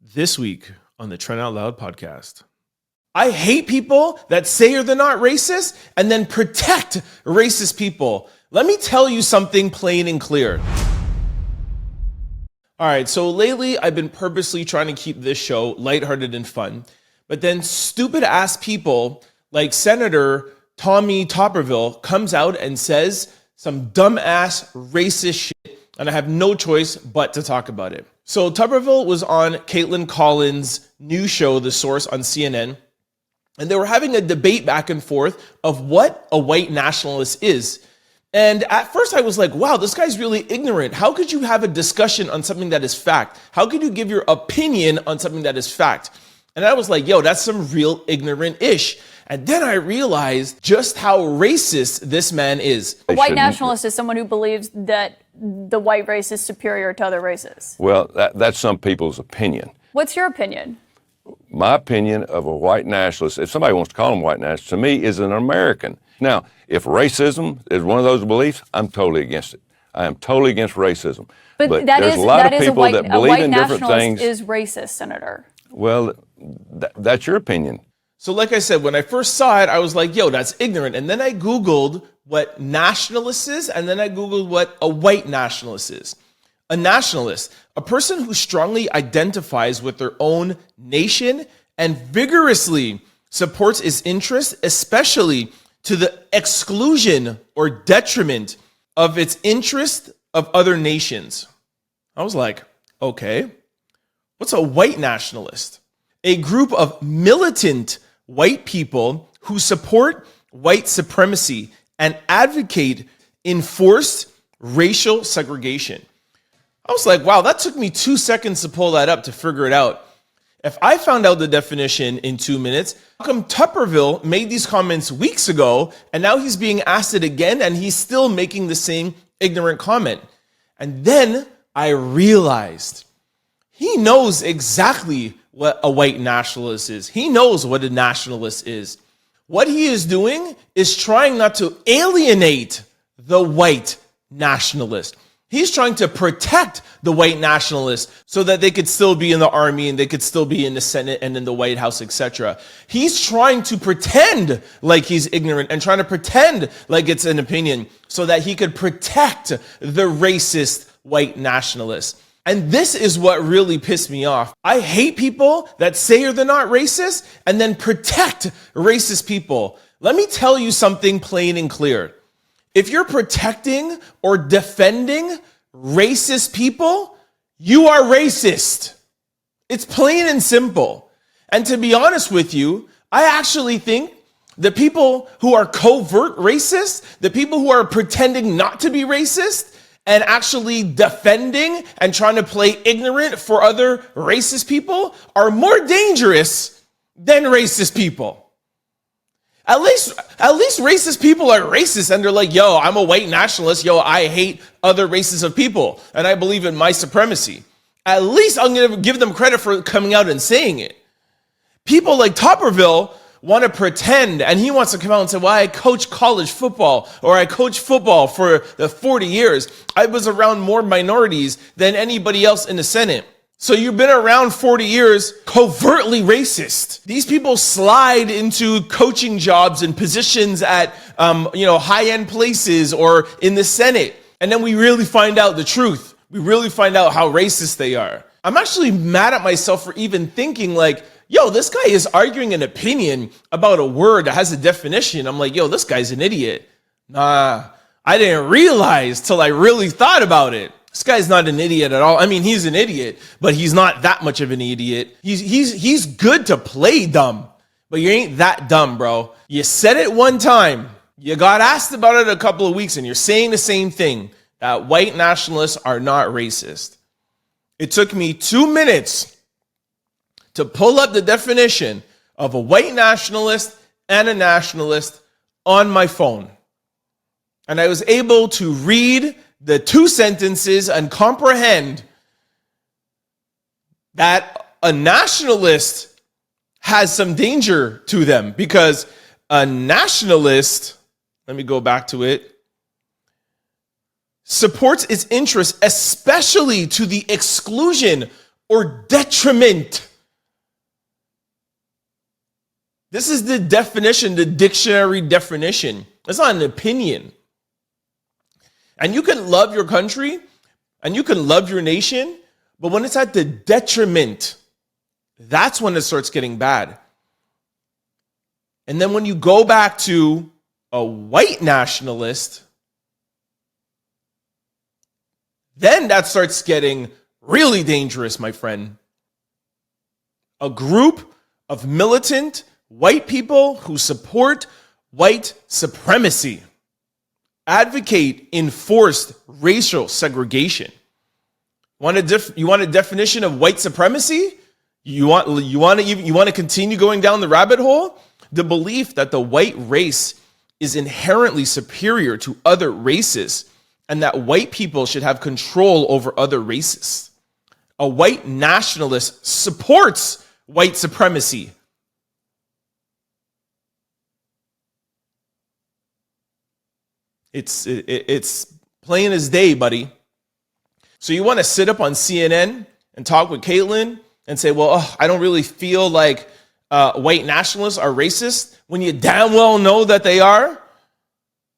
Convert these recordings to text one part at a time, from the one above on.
This week on the Trent Out Loud Podcast. I hate people that say they're not racist and then protect racist people. Let me tell you something plain and clear. All right, so lately I've been purposely trying to keep this show lighthearted and fun, but then stupid ass people like Senator Tommy Tuberville comes out and says some dumb ass racist shit, and I have no choice but to talk about it. So Tuberville was on Kaitlan Collins' new show, The Source, on CNN, and they were having a debate back and forth of what a white nationalist is. And at first I was like, wow, this guy's really ignorant. How could you have a discussion on something that is fact? How could you give your opinion on something that is fact? And I was like, yo, that's some real ignorant-ish. And then I realized just how racist this man is. A white nationalist is someone who believes that the white race is superior to other races. Well, that's some people's opinion. What's your opinion? My opinion of a white nationalist, if somebody wants to call him white nationalist, to me is an American. Now, if racism is one of those beliefs, I'm totally against it. I am totally against racism. But there's a lot of people that believe in different things. Is racist, Senator. Well, that's your opinion. So like I said, when I first saw it, I was like, yo, that's ignorant. And then I Googled what nationalist is, and then I Googled what a white nationalist is. A nationalist, a person who strongly identifies with their own nation and vigorously supports its interests, especially to the exclusion or detriment of its interest of other nations. I was like, okay, what's a white nationalist? A group of militant white people who support white supremacy and advocate enforced racial segregation. I was like, wow, that took me 2 seconds to pull that up to figure it out. If I found out the definition in 2 minutes, how come Tuberville made these comments weeks ago and now he's being asked it again and he's still making the same ignorant comment? And then I realized he knows exactly what a white nationalist is. He knows what a nationalist is. What he is doing is trying not to alienate the white nationalist. He's trying to protect the white nationalists so that they could still be in the army and they could still be in the Senate and in the White House, etc. He's trying to pretend like he's ignorant and trying to pretend like it's an opinion so that he could protect the racist white nationalists. And this is what really pissed me off. I hate people that say they're not racist and then protect racist people. Let me tell you something plain and clear. If you're protecting or defending racist people, you are racist. It's plain and simple. And to be honest with you, I actually think the people who are covert racist, the people who are pretending not to be racist and actually defending and trying to play ignorant for other racist people are more dangerous than racist people. At least racist people are racist and they're like, yo, I'm a white nationalist. Yo, I hate other races of people and I believe in my supremacy. At least I'm going to give them credit for coming out and saying it. People like Tuberville want to pretend, and he wants to come out and say, well, I coach college football, or I coach football for the 40 years. I was around more minorities than anybody else in the Senate. So you've been around 40 years covertly racist. These people slide into coaching jobs and positions at high-end places or in the Senate. And then we really find out the truth. We really find out how racist they are. I'm actually mad at myself for even thinking like, yo, this guy is arguing an opinion about a word that has a definition. I'm like, yo, this guy's an idiot. Nah, I didn't realize till I really thought about it. This guy's not an idiot at all. I mean, he's an idiot, but he's not that much of an idiot. He's good to play dumb, but you ain't that dumb, bro. You said it one time. You got asked about it a couple of weeks and you're saying the same thing, that white nationalists are not racist. It took me 2 minutes to pull up the definition of a white nationalist and a nationalist on my phone. And I was able to read the 2 sentences and comprehend that a nationalist has some danger to them, because a nationalist, let me go back to it, supports its interests, especially to the exclusion or detriment. This is the definition, the dictionary definition. It's not an opinion. And you can love your country and you can love your nation, but when it's at the detriment, that's when it starts getting bad. And then when you go back to a white nationalist, then that starts getting really dangerous, my friend. A group of militant white people who support white supremacy, advocate enforced racial segregation. You want a definition of white supremacy? You want to continue going down the rabbit hole? The belief that the white race is inherently superior to other races and that white people should have control over other races. A white nationalist supports white supremacy. It's plain as day, buddy. So you want to sit up on CNN and talk with Kaitlan and say, well, I don't really feel like white nationalists are racist, when you damn well know that they are?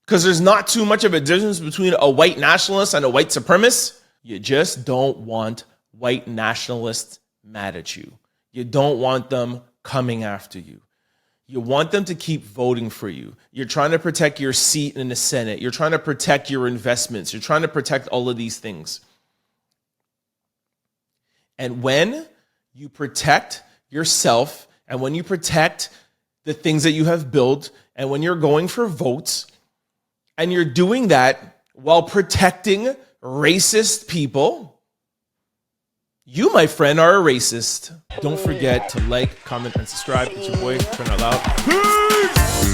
Because there's not too much of a difference between a white nationalist and a white supremacist. You just don't want white nationalists mad at you. You don't want them coming after you. You want them to keep voting for you. You're trying to protect your seat in the Senate. You're trying to protect your investments. You're trying to protect all of these things. And when you protect yourself and when you protect the things that you have built and when you're going for votes and you're doing that while protecting racist people, you, my friend, are a racist. Don't forget to like, comment, and subscribe. It's your boy, Trent Out Loud. Peace!